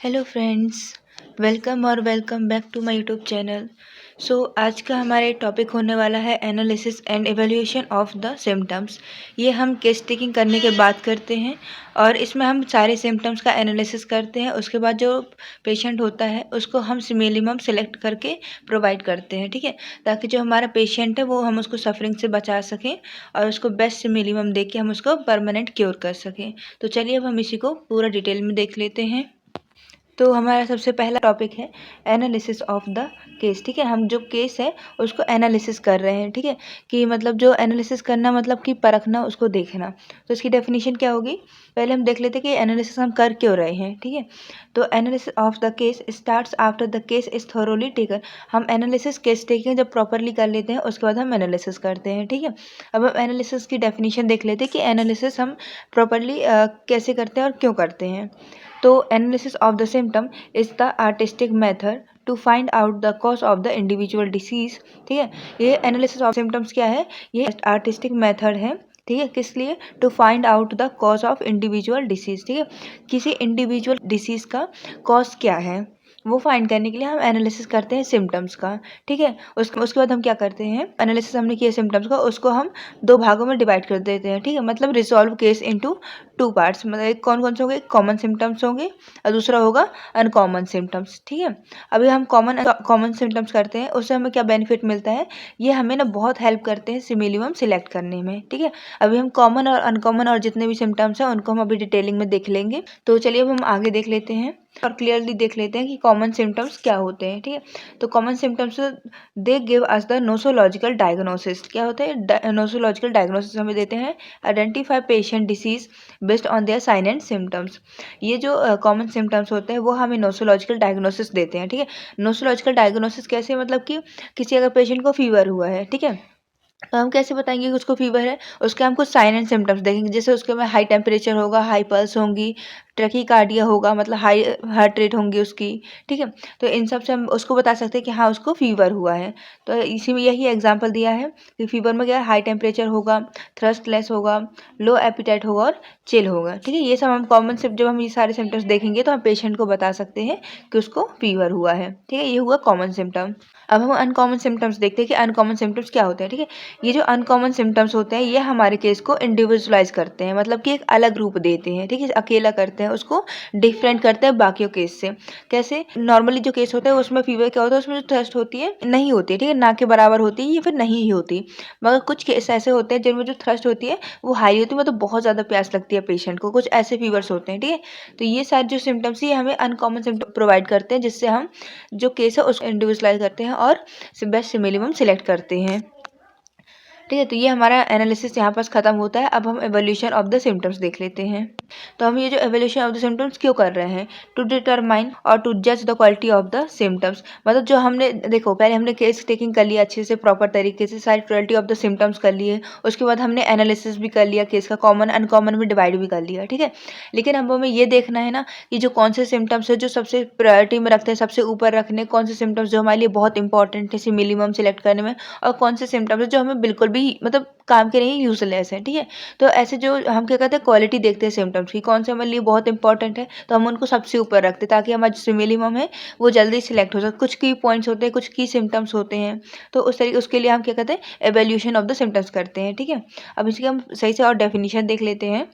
Hello friends, welcome back to my YouTube channel. आज का हमारे टॉपिक होने वाला है analysis and evaluation of the symptoms. ये हम केस टेकिंग करने के बाद करते हैं और इसमें हम सारे सिम्टम्स का एनालिसिस करते हैं। उसके बाद जो पेशेंट होता है उसको हम सिमिलिमम सेलेक्ट करके प्रोवाइड करते हैं, ठीक है, ताकि जो हमारा पेशेंट है वो हम उसको सफरिंग से बचा सकें और उसको बेस्ट सिमिलिमम दे के हम उसको परमानेंट क्योर कर सकें। तो चलिए अब हम इसी को पूरा डिटेल में देख लेते हैं। तो हमारा सबसे पहला टॉपिक है एनालिसिस ऑफ द केस, ठीक है। हम जो केस है उसको एनालिसिस कर रहे हैं, ठीक है, कि मतलब जो एनालिसिस करना मतलब कि परखना, उसको देखना। तो इसकी डेफिनेशन क्या होगी, पहले हम देख लेते हैं कि एनालिसिस हम कर क्यों रहे हैं, ठीक है। तो analysis of the case starts after the case is thoroughly taken. हम एनालिसिस केस टेकिंग जब प्रॉपरली कर लेते हैं उसके बाद हम एनालिसिस करते हैं, ठीक है। अब हम एनालिसिस की डेफिनेशन देख लेते हैं कि एनालिसिस हम प्रॉपरली कैसे करते हैं और क्यों करते हैं। तो analysis of the symptom is the artistic method to find out the cause of the individual disease, ठीक है। ये एनालिसिस ऑफ सिम्टम्स क्या है, ये आर्टिस्टिक मेथड है, ठीक है, किस लिए, to find out the cause of individual disease, ठीक है, किसी इंडिविजुअल डिसीज का कॉज क्या है वो फाइंड करने के लिए हम एनालिसिस करते हैं सिम्टम्स का, ठीक है। उसके बाद हम क्या करते हैं, एनालिसिस हमने किया सिम्टम्स का, उसको हम दो भागों में डिवाइड कर देते हैं, ठीक है। मतलब resolve case into two parts, मतलब एक कौन कौन से होंगे, कॉमन सिम्टम्स होंगे और दूसरा होगा अनकॉमन सिम्टम्स, ठीक है। अभी हम कॉमन सिम्टम्स करते हैं, उससे हमें क्या बेनिफिट मिलता है, ये हमें ना बहुत हेल्प करते हैं सिमिलिमम सिलेक्ट करने में, ठीक है। अभी हम कॉमन और अनकॉमन और जितने भी सिम्टम्स हैं उनको हम अभी डिटेलिंग में देख लेंगे। तो चलिए अब हम आगे देख लेते हैं और क्लियरली देख लेते हैं कि कॉमन सिम्टम्स क्या होते हैं, ठीक है। तो common symptoms they give us the nosological diagnosis. क्या होता है, नोसोलॉजिकल डायग्नोसिस हमें देते हैं, identify patient disease based on their sign and symptoms. ये जो कॉमन सिम्टम्स होते हैं वो हमें नोसोलॉजिकल डायग्नोसिस देते हैं, ठीक है। नोसोलॉजिकल डायग्नोसिस कैसे, मतलब कि किसी अगर पेशेंट को फीवर हुआ है, ठीक है, तो हम कैसे बताएंगे कि उसको फीवर है, उसके हम कुछ साइन एंड सिम्टम्स देखेंगे, जैसे उसके में हाई टेम्परेचर होगा, हाई पल्स होंगी, ट्रैकीकार्डिया होगा, मतलब हाई हार्ट रेट होंगी उसकी, ठीक है। तो इन सब से हम उसको बता सकते हैं कि हाँ उसको फीवर हुआ है। तो इसी में यही एग्जांपल दिया है कि फीवर में क्या है, हाई टेम्परेचर होगा, थ्रस्ट लेस होगा, लो एपिटाइट होगा और चिल होगा, ठीक है। ये सब हम कॉमन से जब हम ये सारे सिम्टम्स देखेंगे तो हम पेशेंट को बता सकते हैं कि उसको फीवर हुआ है, ठीक है। ये हुआ कॉमन सिम्टम। अब हम अनकॉमन सिम्टम्स देखते हैं कि अनकॉमन सिम्टम्स क्या होते हैं, ठीक है। ये जो अनकॉमन सिम्टम्स होते हैं ये हमारे केस को इंडिविजुअलाइज करते हैं, मतलब कि एक अलग रूप देते हैं, ठीक है, अकेला करते हैं, उसको डिफरेंट करते हैं बाकियों केस से। कैसे, नॉर्मली जो केस होता है उसमें फीवर क्या होता है, उसमें जो थ्रस्ट होती है नहीं होती है, ठीक है, ना के बराबर होती है, ये फिर नहीं ही होती। मगर कुछ केस ऐसे होते हैं जिनमें जो थ्रस्ट होती है वो हाई होती है, मतलब बहुत ज़्यादा प्यास लगती है पेशेंट को, कुछ ऐसे फीवर्स होते हैं, ठीक है। तो ये सारे जो सिम्टम्स ये हमें अनकॉमन सिम्टम प्रोवाइड करते हैं, जिससे हम जो केस है उसको इंडिविजुअलाइज करते हैं और बेस्ट मिनिमम सिलेक्ट करते हैं, ठीक है। तो ये हमारा एनालिसिस यहाँ पास खत्म होता है। अब हम एवोल्यूशन ऑफ द सिम्टम्स देख लेते हैं। तो हम ये जो एवोल्यूशन ऑफ द सिम्टम्स क्यों कर रहे हैं, टू डिटरमाइन और टू जज the quality of the symptoms. मतलब जो हमने देखो, पहले हमने केस टेकिंग कर लिया अच्छे से, प्रॉपर तरीके से सारी क्वालिटी ऑफ द सिम्टम्स कर लिए, उसके बाद हमने एनालिसिस भी कर लिया केस का, कॉमन अनकॉमन में डिवाइड भी कर लिया, ठीक है। लेकिन अब हमें ये देखना है ना कि जो कौन से सिम्टम्स है जो सबसे प्रायोरिटी में रखते हैं, सबसे ऊपर रखने, कौन से सिम्टम्स जो हमारे लिए बहुत इंपॉर्टेंट है मिनिमम सिलेक्ट करने में, और कौन से सिम्टम्स है जो हमें बिल्कुल भी मतलब काम के नहीं, यूजलेस है, ठीक है। तो ऐसे जो हम क्या कहते हैं, क्वालिटी देखते हैं सिम्टम्स की, कौन से हमारे लिए बहुत इंपॉर्टेंट है तो हम उनको सबसे ऊपर रखते हैं, ताकि हमारा जो मिनिमम है वो जल्दी सिलेक्ट हो सके। कुछ की पॉइंट्स होते हैं, कुछ की सिम्टम्स होते हैं, तो उस तरीके उसके लिए हम क्या कहते हैं, एवेल्यूशन ऑफ द सिम्टम्स करते हैं, ठीक है। अब इसकी हम सही से और डेफिनेशन देख लेते हैं।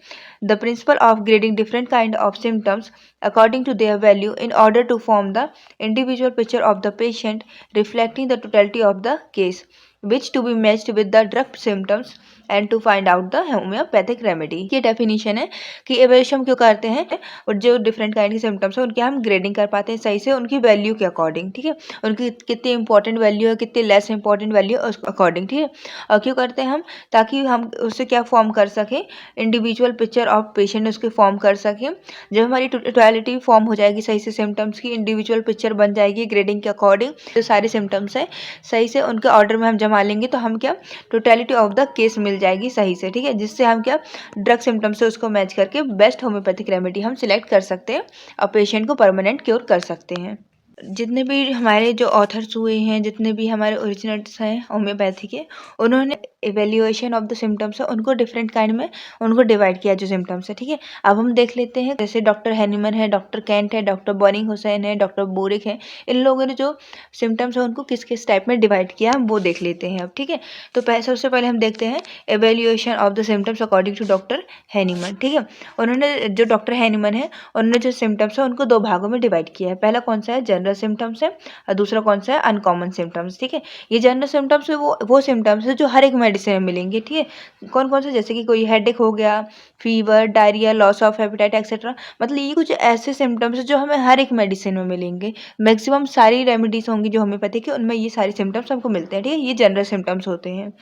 The principle of grading different kind of symptoms according to their value in order to form the individual picture of the patient reflecting the totality of the case, which to be matched with the drug symptoms and to find out the homeopathic remedy। ये definition है कि evaluation क्यों करते हैं, और जो different kind के symptoms है उनकी हम ग्रेडिंग कर पाते हैं सही से उनकी वैल्यू के अकॉर्डिंग, ठीक है, उनकी कितनी इंपॉर्टेंट वैल्यू है, कितनी लेस इंपॉर्टेंट वैल्यू है, उस अकॉर्डिंग, ठीक है। और क्यों करते हैं हम, ताकि हम उससे क्या फॉर्म कर सकें, इंडिविजुअल पिक्चर ऑफ पेशेंट उसके फॉर्म कर सकें। जब हमारी टोटलिटी फॉर्म हो जाएगी सही से सिम्टम्स की, इंडिविजुअल पिक्चर बन जाएगी ग्रेडिंग के अकॉर्डिंग, जो सारे सिम्टम्स है सही से उनके ऑर्डर में हम जमा लेंगे तो हम क्या, टोटलिटी ऑफ द केस मिल जाएगी सही से, ठीक है, जिससे हम क्या ड्रग सिम्टम्स से उसको मैच करके बेस्ट होम्योपैथिक रेमेडी हम सिलेक्ट कर सकते हैं और पेशेंट को परमानेंट क्योर कर सकते हैं। जितने भी हमारे जो ऑथर्स हुए हैं, जितने भी हमारे ओरिजिनल्स हैं होम्योपैथी के, उन्होंने एवेल्यूएशन ऑफ द सिम्टम्स है उनको डिफरेंट काइंड में उनको डिवाइड किया जो सिम्टम्स है, ठीक है। अब हम देख लेते हैं, जैसे डॉक्टर हैनीमन है, डॉक्टर कैंट है, डॉक्टर बॉनिंग हुसैन है, डॉक्टर बोरिक है, इन लोगों ने जो सिम्टम्स है उनको किस किस टाइप में डिवाइड किया हम वो देख लेते हैं अब, ठीक है। तो सबसे पहले हम देखते हैं evaluation of the symptoms according to doctor Hahnemann, ठीक है। उन्होंने जो डॉक्टर हैनीमन है उन्होंने जो सिम्टम्स है उनको दो भागों में डिवाइड किया है। पहला कौन सा है, जनरल सिम्टम्स है, और दूसरा कौन सा है, अनकॉमन सिम्टम्स, ठीक है। ये जनरल सिम्टम्स है वो सिम्टम्स है जो हर एक मेडिसिन में मिलेंगे, ठीक है। कौन कौन से, जैसे कि कोई हेडेक हो गया, fever, diarrhoea, loss of appetite etcetera, मतलब ये कुछ ऐसे सिम्टम्स है जो हमें हर एक मेडिसिन में मिलेंगे। मैक्सिमम सारी रेमेडीज होंगी जो होम्योपैथिक है उनमें ये सारे सिम्टम्स हमको मिलते हैं, ठीक है। ये जनरल सिम्टम्स होते हैं।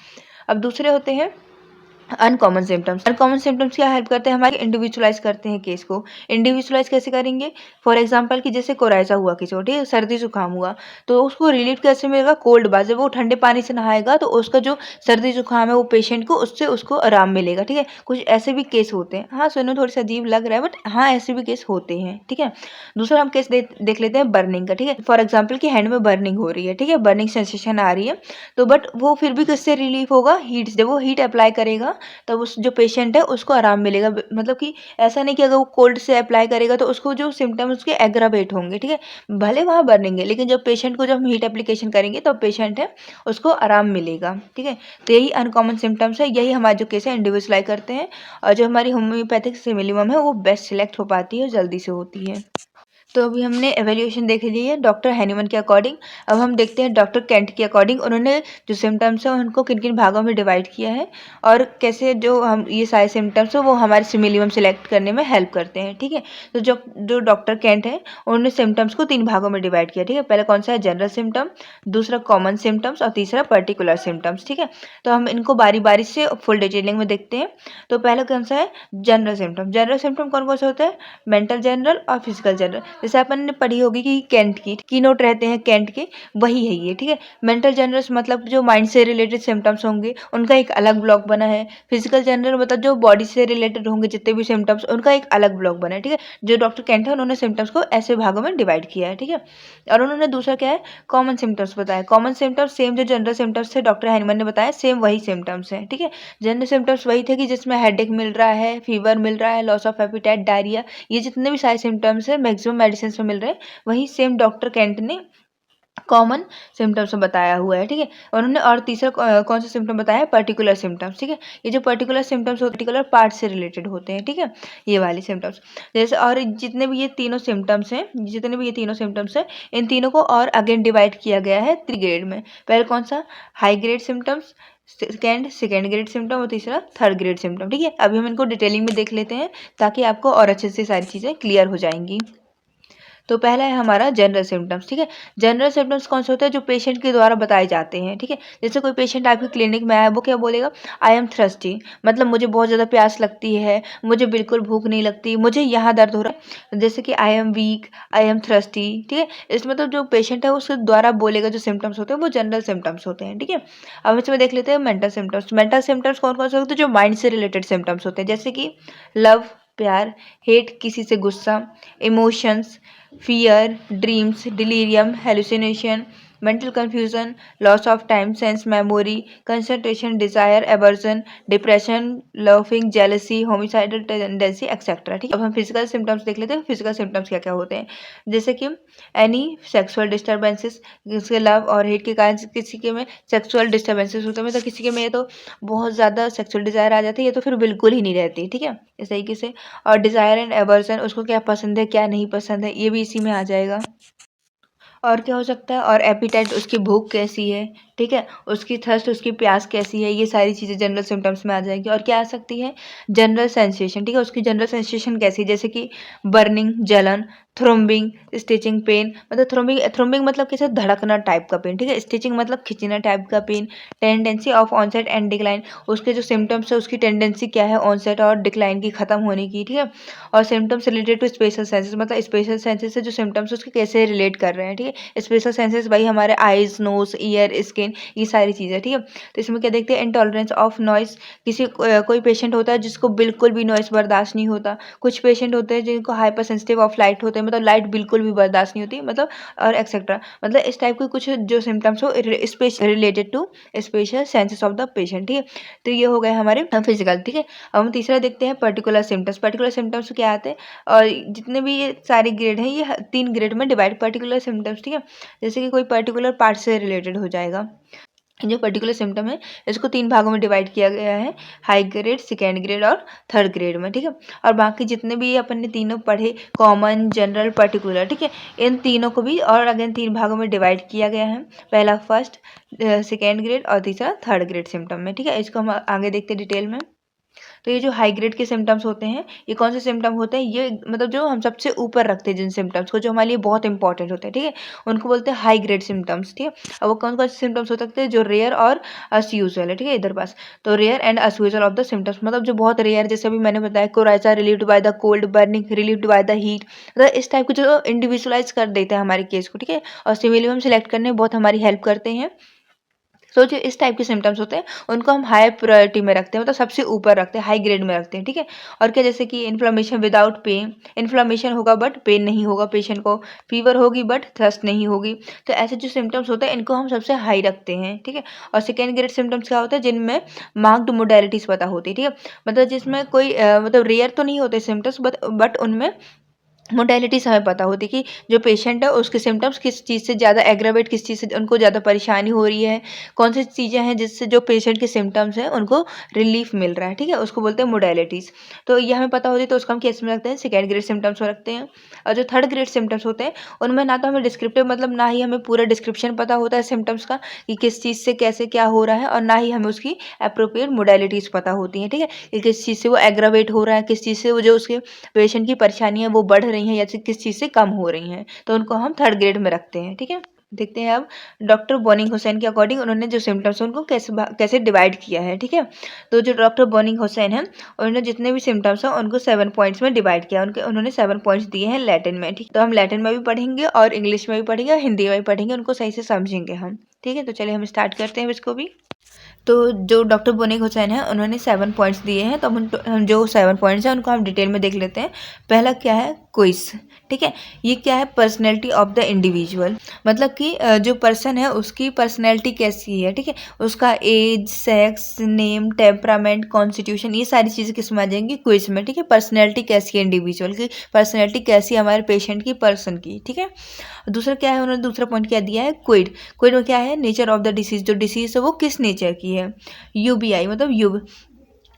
अब दूसरे होते हैं अनकॉमन सिम्टम्स। अनकॉमन सिम्टम्स क्या हेल्प करते हैं, हमारे इंडिविजुअलाइज करते हैं केस को। इंडिविजुअलाइज कैसे करेंगे, फॉर एग्जांपल कि जैसे कोराइजा हुआ किसी को, ठीक है, सर्दी जुकाम हुआ, तो उसको रिलीफ कैसे मिलेगा, कोल्ड बाथ, जब वो ठंडे पानी से नहाएगा तो उसका जो सर्दी जुकाम है वो पेशेंट को उससे उसको आराम मिलेगा, ठीक है। कुछ ऐसे भी केस होते हैं, हाँ सुनो थोड़ी सा अजीब लग रहा है बट हाँ ऐसे भी केस होते हैं, ठीक है। दूसरा हम केस देख लेते हैं बर्निंग का, ठीक है। फॉर एग्जाम्पल कि हैंड में बर्निंग हो रही है, ठीक है, बर्निंग सेंसेशन आ रही है, तो बट वो फिर भी किससे रिलीफ होगा, हीट, जब वो हीट अप्लाई करेगा तब उस जो पेशेंट है उसको आराम मिलेगा। मतलब कि ऐसा नहीं कि अगर वो कोल्ड से अप्लाई करेगा तो उसको जो सिम्टम्स उसके एग्रावेट होंगे, ठीक है, भले वहाँ बर्निंग है लेकिन जब पेशेंट को जब हम हीट एप्लीकेशन करेंगे तब पेशेंट है उसको आराम मिलेगा, ठीक है। तो यही अनकॉमन सिम्टम्स है, यही हमारे जो केस है इंडिविजुअलाइज करते हैं, और जो हमारी होम्योपैथिक से मिनिमम है वो बेस्ट सिलेक्ट हो पाती है और जल्दी से होती है। तो अभी हमने एवेल्यूएशन देख ली है डॉक्टर हैनीमन के अकॉर्डिंग। अब हम देखते हैं डॉक्टर कैंट के अकॉर्डिंग उन्होंने जो सिम्टम्स हैं उनको किन किन भागों में डिवाइड किया है और कैसे जो हम ये सारे सिम्टम्स हैं वो हमारे सिमिलियम सिलेक्ट करने में हेल्प करते हैं, ठीक है। तो जो जो डॉक्टर कैंट है उन्होंने सिम्टम्स को 3 भागों में डिवाइड किया, ठीक है। पहले कौन सा है, जनरल सिम्टम, दूसरा कॉमन सिम्टम्स और तीसरा पर्टिकुलर सिम्टम्स, ठीक है। तो हम इनको बारी बारी से फुल डिटेलिंग में देखते हैं। तो पहला कौन सा है, जनरल सिम्टम। जनरल सिम्टम कौन कौन से होते हैं, मेंटल जनरल और फिजिकल जनरल। जैसे अपन ने पढ़ी होगी कि कैंट की नोट रहते हैं कैंट के, वही है ये, ठीक है। मेंटल जनरल मतलब जो माइंड से रिलेटेड सिम्टम्स होंगे उनका एक अलग ब्लॉक बना है। फिजिकल जनरल मतलब जो बॉडी से रिलेटेड होंगे जितने भी सिम्टम्स उनका एक अलग ब्लॉक बना है, ठीक है। जो डॉक्टर कैंट है उन्होंने सिम्टम्स को ऐसे भागों में डिवाइड किया है, ठीक है। और उन्होंने दूसरा क्या है, कॉमन सिम्टम्स बताया। कॉमन सिम्टम्स सेम जो जनरल सिम्टम्स थे डॉक्टर हैनीमन ने बताया, सेम वही सिम्टम्स हैं, ठीक है। जनरल सिम्टम्स वही थे कि जिसमें हेडेक मिल रहा है, फीवर मिल रहा है, लॉस ऑफ एपिटाइट, डायरिया, ये जितने भी सारे सिम्टम्स हैं मैक्सिमम मेडिसिन में मिल रहे हैं, वही सेम डॉक्टर कैंट ने कॉमन सिम्टम्स में बताया हुआ है, ठीक है। उन्होंने और तीसरा कौन सा सिम्टम बताया है, पर्टिकुलर सिम्टम्स, ठीक है। ये जो पर्टिकुलर सिम्टम्स होते हैं पर्टिकुलर पार्ट से रिलेटेड होते हैं, ठीक है, ये वाले सिम्टम्स। जैसे और जितने भी ये तीनों सिम्टम्स हैं, इन तीनों को और अगेन डिवाइड किया गया है 3 ग्रेड में। पहले कौन सा, high grade symptoms, second grade symptom और तीसरा थर्ड ग्रेड सिम्टम, ठीक है। अभी हम इनको डिटेलिंग में देख लेते हैं ताकि आपको और अच्छे से सारी चीज़ें क्लियर हो जाएंगी। तो पहला है हमारा जनरल सिम्टम्स, ठीक है। जनरल सिम्टम्स कौन से होते हैं, जो पेशेंट के द्वारा बताए जाते हैं, ठीक है। जैसे कोई पेशेंट आपके क्लिनिक में आया, वो क्या बोलेगा, आई एम थ्रस्टी, मतलब मुझे बहुत ज़्यादा प्यास लगती है, मुझे बिल्कुल भूख नहीं लगती, मुझे यहाँ दर्द हो रहा है। जैसे कि I am weak, I am thirsty, ठीक है। इसमें तो जो पेशेंट है उसके द्वारा बोलेगा जो सिम्टम्स होते हैं वो जनरल सिम्टम्स होते हैं, ठीक है। अब इसमें देख लेते हैं मेंटल सिम्टम्स। मेंटल सिम्टम्स कौन कौन से होते हैं, जो माइंड से रिलेटेड सिम्टम्स होते हैं, जैसे कि लव, प्यार, हेट, किसी से गुस्सा, emotions, fear, dreams, delirium, hallucination, mental confusion, loss of time sense memory, concentration, desire, aversion, depression, loving, jealousy, homicidal tendency etcetera, ठीक है। अब हम फिजिकल सिम्टम्स देख लेते हैं। फिजिकल सिम्टम्स क्या क्या होते हैं, जैसे कि एनी सेक्सुअल डिस्टर्बेंसेस, जिसके लव और हेट के कारण किसी के में सेक्सुअल डिस्टर्बेंसेस होते हैं, मतलब किसी के में ये तो बहुत ज़्यादा सेक्सुअल डिजायर आ जाती है, ये तो फिर बिल्कुल ही नहीं रहती, ठीक है, इस तरीके से। और डिजायर एंड एवर्जन, उसको क्या पसंद है क्या नहीं पसंद है, ये भी इसी में आ जाएगा। और क्या हो सकता है, और एपिटाइट, उसकी भूख कैसी है, ठीक है, उसकी थर्स्ट, उसकी प्यास कैसी है, ये सारी चीज़ें जनरल सिम्टम्स में आ जाएगी। और क्या आ सकती है, जनरल सेंसेशन, ठीक है, उसकी जनरल सेंसेशन कैसी है, जैसे कि बर्निंग, जलन, थ्रोम्बिंग, स्टिचिंग पेन, मतलब थ्रोम्बिंग मतलब कैसे, धड़कना टाइप का पेन, ठीक है। स्टिचिंग मतलब खिंचना टाइप का pain. Tendency of onset and decline, उसके जो सिम्टम्स है उसकी टेंडेंसी क्या है ऑनसेट और डिक्लाइन की, खत्म होने की, ठीक है। और symptoms related to special senses, मतलब स्पेशल सेंसेस से जो सिम्टम्स उसके कैसे रिलेट कर रहे हैं, ठीक है। स्पेशल सेंसेस भाई हमारे आइज, नोज, ईयर, स्किन, ये सारी चीज़ें, ठीक है। तो इसमें क्या देखते हैं, इंटॉलरेंस ऑफ नॉइस, कोई पेशेंट होता है जिसको बिल्कुल भी नॉइस बर्दाश्त नहीं होता। कुछ पेशेंट होते हैं जिनको हाइपर सेंसिटिव ऑफ लाइट होते हैं, हैं, मतलब लाइट बिल्कुल भी बर्दाश्त नहीं होती, मतलब और एक्सेट्रा, मतलब इस टाइप के कुछ जो सिम्टम्स हो special related to special senses of the patient, ठीक है। तो ये हो गए हमारे फिजिकल, ठीक है। अब हम तीसरा देखते हैं पर्टिकुलर सिम्टम्स। पर्टिकुलर सिम्टम्स क्या आते हैं, और जितने भी ये सारे ग्रेड हैं ये 3 ग्रेड में डिवाइड पर्टिकुलर सिम्टम्स, ठीक है। जैसे कि कोई पर्टिकुलर पार्ट से रिलेटेड हो जाएगा। जो पर्टिकुलर सिम्टम है इसको 3 भागों में डिवाइड किया गया है, हाई ग्रेड, सेकेंड ग्रेड और थर्ड ग्रेड में, ठीक है। और बाकी जितने भी अपन ने तीनों पढ़े, कॉमन, जनरल, पर्टिकुलर, ठीक है, इन तीनों को भी और अगेन 3 भागों में डिवाइड किया गया है। पहला फर्स्ट, सेकेंड ग्रेड और तीसरा थर्ड ग्रेड सिम्टम में, ठीक है। इसको हम आगे देखते हैं डिटेल में। तो ये जो हाई ग्रेड के सिम्टम्स होते हैं, ये कौन से सिम्टम होते हैं, ये मतलब जो हम सबसे ऊपर रखते हैं जिन सिम्टम्स को, जो हमारे लिए बहुत इंपॉर्टेंट होते हैं, ठीक है, उनको बोलते हैं हाई ग्रेड सिम्टम्स, ठीक है। अब वो कौन कौन से सिम्टम्स हो सकते हैं, जो रेयर और अनयूजुअल है, ठीक है, इधर पास। तो rare and unusual of the symptoms, मतलब जो बहुत रेयर, जैसे अभी मैंने बताया, coryza relieved by the cold, burning relieved by the heat, मतलब इस टाइप के जो इंडिविजुअलाइज कर देते हैं हमारे केस को, ठीक है, और सिमिलियम सिलेक्ट करने में बहुत हमारी हेल्प करते हैं। तो जो इस टाइप के सिम्टम्स होते हैं उनको हम हाई प्रायोरिटी में रखते हैं, मतलब सबसे ऊपर रखते हैं, हाई ग्रेड में रखते हैं, ठीक है। और क्या, जैसे कि इन्फ्लेमेशन विदाउट पेन, इन्फ्लेमेशन होगा बट पेन नहीं होगा पेशेंट को, फीवर होगी बट थ्रस्ट नहीं होगी। तो ऐसे जो सिम्टम्स होते हैं इनको हम सबसे हाई रखते हैं, ठीक है। और सेकेंड ग्रेड सिम्टम्स क्या होता है, जिनमें मार्क्ड मोडेलिटीज पता होती है, ठीक है, मतलब जिसमें कोई मतलब रेयर तो नहीं होते सिम्टम्स, बट उनमें मोडेलिटीज हमें पता होती कि जो पेशेंट है उसके सिम्टम्स किस चीज़ से ज़्यादा एग्रावेट, किस चीज़ से उनको ज़्यादा परेशानी हो रही है, कौन सी चीज़ें हैं जिससे जो पेशेंट के सिम्टम्स हैं उनको रिलीफ मिल रहा है, ठीक है, उसको बोलते हैं मोडेलिटीज़। तो ये हमें पता होती है, तो उसको हम केस में रखते हैं सेकेंड ग्रेड सिम्टम्स में रखते हैं। और जो थर्ड ग्रेड सिम्टम्स होते हैं उनमें ना तो हमें डिस्क्रिप्टिव, मतलब ना ही हमें पूरा डिस्क्रिप्शन पता होता है सिम्टम्स का कि किस चीज़ से कैसे क्या हो रहा है, और ना ही हमें उसकी अप्रोप्रिएट मोडेलिटीज़ पता होती हैं, ठीक है, कि किस चीज़ से वो एग्रावेट हो रहा है, किस चीज़ से वो जो उसके पेशेंट की परेशानियाँ वो बढ़ रही हैं, या किस चीज़ से कम हो रही हैं, तो उनको हम थर्ड ग्रेड में रखते हैं, ठीक है। देखते हैं अब डॉक्टर बॉनिंग हुसैन के अकॉर्डिंग उन्होंने जो सिम्टम्स हैं उनको कैसे डिवाइड किया है, ठीक है। तो जो डॉक्टर बॉनिंग हुसैन है उन्होंने जितने भी सिम्टम्स हैं उनको 7 पॉइंट्स में डिवाइड किया, उन्होंने 7 पॉइंट्स दिए हैं लैटिन में, ठीक। तो हम लैटिन में भी पढ़ेंगे और इंग्लिश में भी पढ़ेंगे और हिंदी में भी पढ़ेंगे, उनको सही से समझेंगे हम, ठीक है। तो चलिए हम स्टार्ट करते हैं इसको भी। तो जो डॉक्टर बोनिक हुसैन है उन्होंने 7 पॉइंट्स दिए हैं, तो हम जो 7 पॉइंट्स हैं उनको हम डिटेल में देख लेते हैं। पहला क्या है, क्विज, ठीक है। ये क्या है, पर्सनैलिटी ऑफ द इंडिविजुअल, मतलब कि जो पर्सन है उसकी पर्सनैलिटी कैसी है, ठीक है, उसका age, sex, name, temperament, constitution, ये सारी चीज़ें किस में आ जाएंगी, क्विज में, ठीक है। पर्सनैलिटी कैसी है इंडिविजुअल की, पर्सनैलिटी कैसी है हमारे पेशेंट की, पर्सन की, ठीक है। दूसरा क्या है, उन्होंने दूसरा पॉइंट क्या दिया है, क्विड। क्विड में क्या है, नेचर ऑफ द डिसीज, जो डिसीज है वो किस नेचर की है, यूबीआई मतलब युब,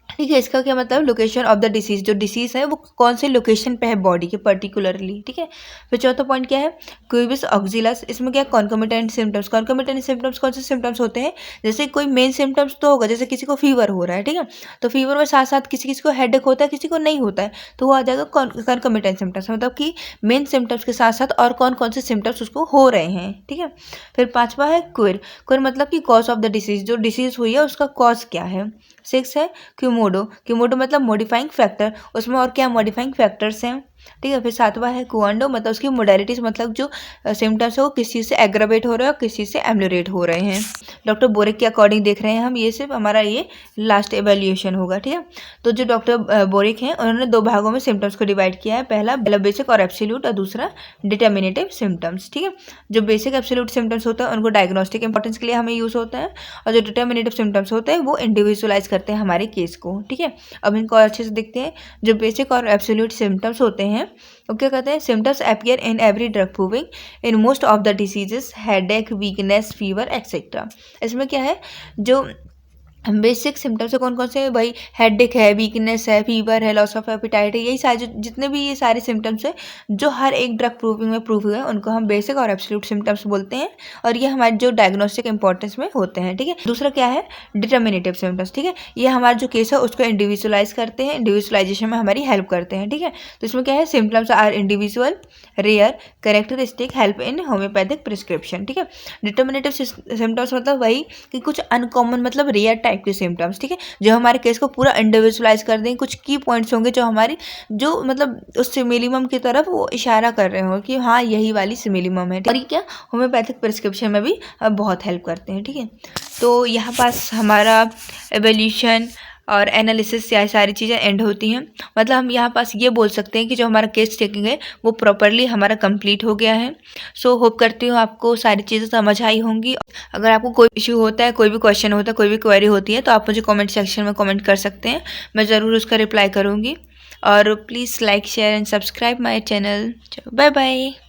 ठीक है। इसका क्या मतलब, लोकेशन ऑफ द डिसीज, जो डिसीज है वो कौन से लोकेशन पे है बॉडी के पर्टिकुलरली, ठीक है। फिर चौथा पॉइंट क्या है, क्यूबिस ऑक्सिलस, इसमें क्या, कॉन्कोमिटेंट सिम्टम्स। कॉन्कोमिटेंट सिम्टम्स कौन से सिम्टम्स होते हैं, जैसे कोई मेन सिम्टम्स तो होगा, जैसे किसी को फीवर हो रहा है, ठीक है, तो फीवर में साथ साथ किसी किसी को हेडेक होता है, किसी को नहीं होता है, तो वो आ जाएगा कॉन्कोमिटेंट सिम्टम्स, मतलब कि मेन सिम्टम्स के साथ साथ और कौन कौन से सिम्टम्स उसको हो रहे हैं, ठीक है। फिर पांचवा है क्वेर, क्वेर मतलब कि कॉज ऑफ द डिसीज, जो डिसीज हुई है उसका कॉज क्या है। सिक्स है क्यूमोडो, क्यूमोडो मतलब मॉडिफाइंग फैक्टर, उसमें और क्या मॉडिफाइंग फैक्टर्स हैं, ठीक है। फिर सातवां है कुआंडो, मतलब उसकी मोडेलिटीज, मतलब जो सिम्टम्स है वो किस चीज़ से एग्रावेट हो रहे हैं और किस चीज़ से एम्लियोरेट हो रहे हैं। डॉक्टर बोरिक के अकॉर्डिंग देख रहे हैं हम, ये सिर्फ हमारा ये लास्ट एवेल्यूएशन होगा, ठीक है। तो जो डॉक्टर बोरिक हैं उन्होंने 2 भागों में सिम्टम्स को डिवाइड किया है, पहला बेसिक और एब्सोल्यूट और दूसरा डिटर्मिनेटिव सिम्टम्स, ठीक है। जो बेसिक एब्सोल्यूट सिम्टम्स होता है उनको डायग्नोस्टिक इंपॉर्टेंस के लिए हमें यूज़ होता है, और जो डिटर्मिनेटिव सिम्टम्स होते हैं वो इंडिविजुअलाइज करते हैं हमारे केस को, ठीक है। अब इनको और अच्छे से देखते हैं। जो बेसिक और एब्सोल्यूट सिम्टम्स होते हैं वो क्या कहते हैं, symptoms appear in every drug proving in most of the diseases, headache, weakness, fever etcetera. इसमें क्या है, जो बेसिक सिम्टम्स है कौन कौन से, भाई हेडेक है, वीकनेस है, फीवर है, लॉस ऑफ एपिटाइट है, यही सारे जितने भी ये सारे सिम्टम्स है जो हर एक ड्रग प्रूविंग में प्रूव हुए हैं उनको हम बेसिक और एब्सोल्यूट सिम्टम्स बोलते हैं, और ये हमारे जो डायग्नोस्टिक इंपॉर्टेंस में होते हैं, ठीक है। दूसरा क्या है, डिटर्मिनेटिव सिम्टम्स, ठीक है, ये हमारा जो केस है उसको इंडिविजुअलाइज करते हैं, इंडिविजुअलाइजेशन में हमारी हेल्प करते हैं, ठीक है। तो इसमें क्या है, symptoms are individual, rare, characteristic, help in homeopathic prescription, ठीक है। डिटर्मिनेटिव सिम्टम्स मतलब वही कि कुछ अनकॉमन, मतलब रेयर टाइप के सिम्टम्स, ठीक है, जो हमारे केस को पूरा इंडिविजुअलाइज कर देंगे। कुछ की पॉइंट्स होंगे जो हमारी, जो मतलब उस सिमिलिमम की तरफ वो इशारा कर रहे हो कि हाँ यही वाली सिमिलिमम है, और ये क्या होम्योपैथिक प्रिस्क्रिप्शन में भी बहुत हेल्प करते हैं, ठीक है। तो यहाँ पास हमारा एवोल्यूशन और एनालिसिस से सारी चीज़ें एंड होती हैं। मतलब हम यहाँ पास ये बोल सकते हैं कि जो हमारा केस टेकिंग है वो प्रॉपरली हमारा कंप्लीट हो गया है। सो होप करती हूँ आपको सारी चीज़ें समझ आई होंगी। अगर आपको कोई इशू होता है, कोई भी क्वेश्चन होता है, कोई भी क्वेरी होती है तो आप मुझे कमेंट सेक्शन में कमेंट कर सकते हैं, मैं ज़रूर उसका रिप्लाई करूँगी। और please like share and subscribe my channel. Bye bye.